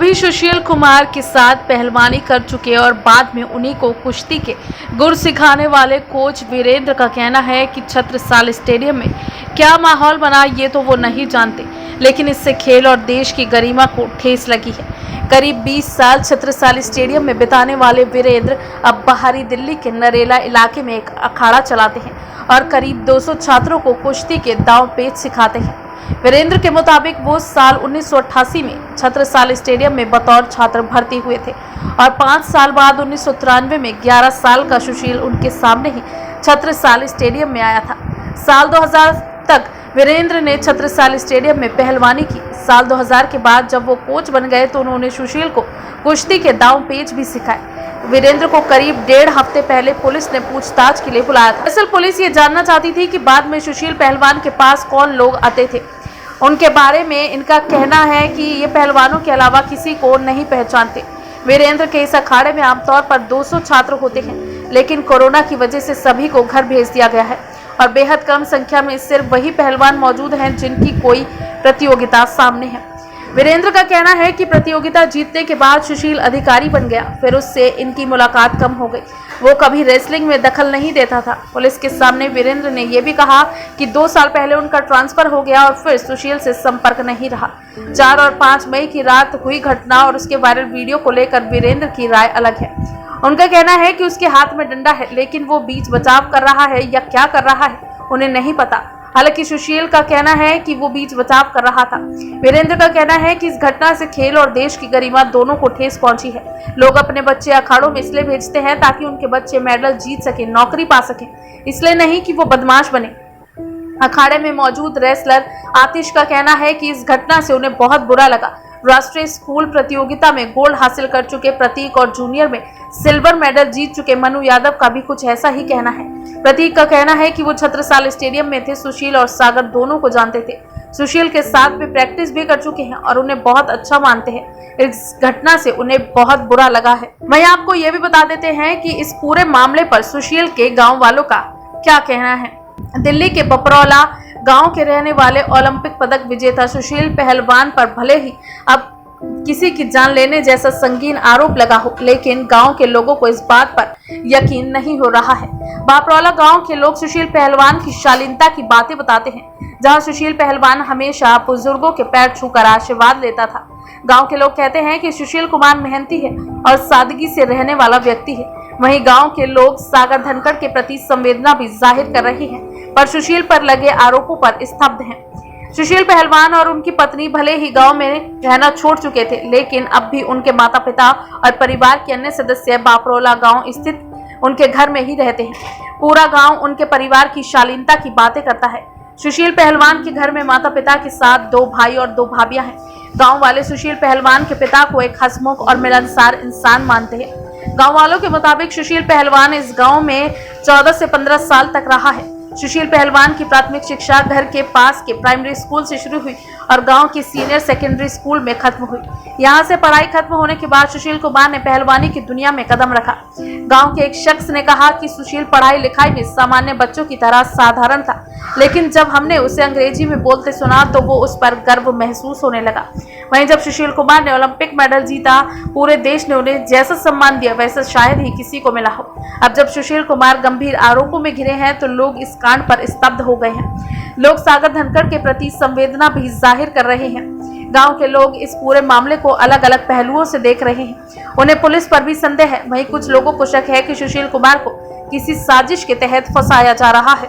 अभी सुशील कुमार के साथ पहलवानी कर चुके और बाद में उन्हीं को कुश्ती के गुर सिखाने वाले कोच वीरेंद्र का कहना है कि छत्रसाल स्टेडियम में क्या माहौल बना ये तो वो नहीं जानते, लेकिन इससे खेल और देश की गरिमा को ठेस लगी है। करीब 20 साल छत्रसाल स्टेडियम में बिताने वाले वीरेंद्र अब बाहरी दिल्ली के नरेला इलाके में एक अखाड़ा चलाते हैं और करीब 200 छात्रों को कुश्ती के दांव पेच सिखाते हैं। वीरेंद्र के मुताबिक वो साल 1988 में छत्रसाल स्टेडियम में बतौर छात्र भर्ती हुए थे और 5 साल बाद 1993 में 11 साल का सुशील उनके सामने ही छत्रसाल स्टेडियम में आया था। साल 2000 तक वीरेंद्र ने छत्रसाल स्टेडियम में पहलवानी की। साल 2000 के बाद जब वो कोच बन गए तो उन्होंने सुशील को कुश्ती के दांव पेच भी सिखाए। वीरेंद्र को करीब 1.5 हफ्ते पहले पुलिस ने पूछताछ के लिए बुलाया था। दरअसल पुलिस ये जानना चाहती थी कि बाद में सुशील पहलवान के पास कौन लोग आते थे। उनके बारे में इनका कहना है कि ये पहलवानों के अलावा किसी को नहीं पहचानते। वीरेंद्र के इस अखाड़े में आमतौर पर 200 छात्र होते हैं, लेकिन कोरोना की वजह से सभी को घर भेज दिया गया है और बेहद कम संख्या में सिर्फ वही पहलवान मौजूद हैं जिनकी कोई प्रतियोगिता सामने है। वीरेंद्र का कहना है कि प्रतियोगिता जीतने के बाद सुशील अधिकारी बन गया, फिर उससे इनकी मुलाकात कम हो गई। वो कभी रेसलिंग में दखल नहीं देता था। पुलिस के सामने वीरेंद्र ने यह भी कहा कि 2 साल पहले उनका ट्रांसफर हो गया और फिर सुशील से संपर्क नहीं रहा। 4 और 5 मई की रात हुई घटना और उसके वायरल वीडियो को लेकर वीरेंद्र की राय अलग है। उनका कहना है कि उसके हाथ में डंडा है, लेकिन वो बीच बचाव कर रहा है या क्या कर रहा है उन्हें नहीं पता। हालांकि सुशील का कहना है कि वो बीच बचाव कर रहा था। वीरेंद्र का कहना है कि इस घटना से खेल और देश की गरिमा दोनों को ठेस पहुंची है। लोग अपने बच्चे अखाड़ों में इसलिए भेजते हैं ताकि उनके बच्चे मेडल जीत सके, नौकरी पा सके, इसलिए नहीं कि वो बदमाश बने। अखाड़े में मौजूद रेसलर आतिश का कहना है कि इस घटना से उन्हें बहुत बुरा लगा। राष्ट्रीय स्कूल प्रतियोगिता में गोल्ड हासिल कर चुके प्रतीक और जूनियर में सिल्वर मेडल जीत चुके मनु यादव का भी कुछ ऐसा ही कहना है। प्रतीक का कहना है कि वो छत्रसाल स्टेडियम में थे, सुशील और सागर दोनों को जानते थे, सुशील के साथ भी प्रैक्टिस भी कर चुके हैं और उन्हें बहुत अच्छा मानते हैं। इस घटना से उन्हें बहुत बुरा लगा है। वहीं आपको ये भी बता देते हैं कि इस पूरे मामले पर सुशील के गाँव वालों का क्या कहना है। दिल्ली के बपरौला गांव के रहने वाले ओलंपिक पदक विजेता सुशील पहलवान पर भले ही अब किसी की जान लेने जैसा संगीन आरोप लगा हो, लेकिन गांव के लोगों को इस बात पर यकीन नहीं हो रहा है। बपरौला गांव के लोग सुशील पहलवान की शालीनता की बातें बताते हैं, जहां सुशील पहलवान हमेशा बुजुर्गों के पैर छूकर आशीर्वाद लेता था। गांव के लोग कहते हैं कि सुशील कुमार मेहनती है और सादगी से रहने वाला व्यक्ति है। वहीं गांव के लोग सागर धनखड़ के प्रति संवेदना भी जाहिर कर रहे हैं, पर सुशील पर लगे आरोपों पर स्तब्ध हैं। सुशील पहलवान और उनकी पत्नी भले ही गांव में रहना छोड़ चुके थे, लेकिन अब भी उनके माता पिता और परिवार के अन्य सदस्य बापरौला गांव स्थित उनके घर में ही रहते हैं। पूरा गांव उनके परिवार की शालीनता की बातें करता है। सुशील पहलवान के घर में माता पिता के साथ 2 भाई और 2 भाभियां हैं। गाँव वाले सुशील पहलवान के पिता को एक हंसमुख और मिलनसार इंसान मानते हैं। गाँव वालों के मुताबिक सुशील पहलवान इस गाँव में 14 से 15 साल तक रहा है। सुशील पहलवान की प्राथमिक शिक्षा घर के पास के प्राइमरी स्कूल से शुरू हुई और गांव के सीनियर सेकेंडरी स्कूल में खत्म हुई। यहां से पढ़ाई खत्म होने के बाद सुशील कुमार ने पहलवानी की दुनिया में कदम रखा। गांव के एक शख्स ने कहा कि सुशील पढ़ाई लिखाई में सामान्य बच्चों की तरह साधारण था, लेकिन जब हमने उसे अंग्रेजी में बोलते सुना तो वो उस पर गर्व महसूस होने लगा। वहीं जब सुशील कुमार ने ओलंपिक मेडल जीता, पूरे देश ने उन्हें जैसा सम्मान दिया वैसा शायद ही किसी को मिला हो। अब जब सुशील कुमार गंभीर आरोपों में घिरे हैं तो लोग इस कांड पर स्तब्ध हो गए हैं। लोग सागर धनखड़ के प्रति संवेदना भी जाहिर कर रहे हैं। गांव के लोग इस पूरे मामले को अलग अलग पहलुओं से देख रहे हैं। उन्हें पुलिस पर भी संदेह है। वहीं कुछ लोगों को शक है कि सुशील कुमार को किसी साजिश के तहत फंसाया जा रहा है।